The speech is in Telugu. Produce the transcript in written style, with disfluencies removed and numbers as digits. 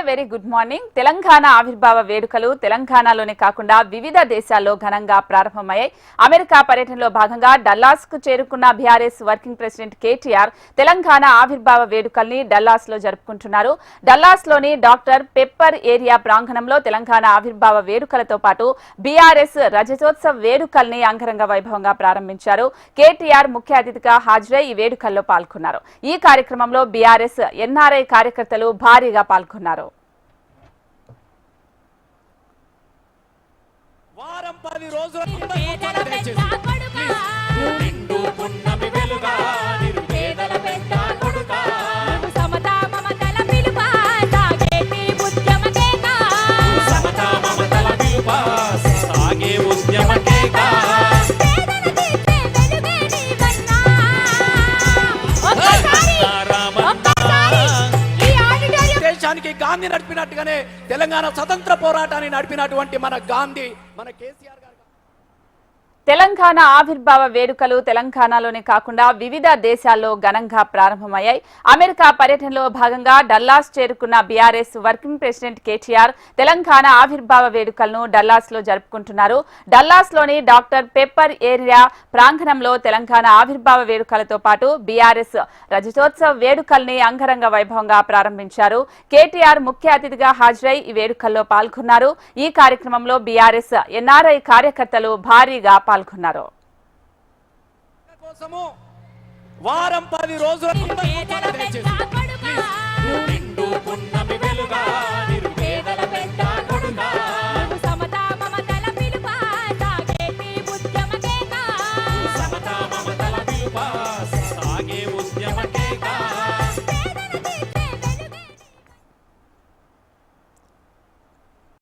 Very good morning. తెలంగాణ ఆవిర్భావ వేడుకలు తెలంగాణలోనే కాకుండా వివిధ దేశాల్లో ఘనంగా ప్రారంభమయ్యాయి. అమెరికా పర్యటనలో భాగంగా డల్లాస్ కు చేరుకున్న BRS working president KTR Telangana ఆవిర్భావ వేడుకల్ని డల్లాస్ లో జరుపుకుంటున్నారు. డల్లాస్ లోని డాక్టర్ పెప్పర్ ఏరియా ప్రాంగణంలో తెలంగాణ ఆవిర్భావ వేడుకలతో పాటు బీఆర్ఎస్ రజతోత్సవ వేడుకల్ని అంగరంగ వైభవంగా ప్రారంభించారు. కేటీఆర్ ముఖ్య అతిథిగా హాజరై ఈ వేడుకల్లో పాల్గొన్నారు. ఈ కార్యక్రమంలో బీఆర్ఎస్ ఎన్ఆర్ఐ కార్యకర్తలు భారీగా పాల్గొన్నారు. వారం 10 రోజుల గాంధీ నడిపినట్టుగానే తెలంగాణ స్వతంత్ర పోరాటాన్ని నడిపినటువంటి మన గాంధీ మన కేసీఆర్ గారు. తెలంగాణ ఆవిర్భావ వేడుకలు తెలంగాణలోనే కాకుండా వివిధ దేశాల్లో ఘనంగా ప్రారంభమయ్యాయి. అమెరికా పర్యటనలో భాగంగా డల్లాస్ చేరుకున్న BRS working president KTR Telangana ఆవిర్భావ వేడుకలను డల్లాస్ లో జరుపుకుంటున్నారు. డల్లాస్ లోని డాక్టర్ పెప్పర్ ఏరియా ప్రాంగణంలో తెలంగాణ ఆవిర్భావ వేడుకలతో పాటు బీఆర్ఎస్ రజతోత్సవ వేడుకల్ని అంగరంగ వైభవంగా ప్రారంభించారు. కేటీఆర్ ముఖ్య అతిథిగా హాజరై ఈ వేడుకల్లో పాల్గొన్నారు. ఈ కార్యక్రమంలో బీఆర్ఎస్ ఎన్ఆర్ఐ కార్యకర్తలు భారీగా పాల్గొన్నారు. వారం 10 రోజుల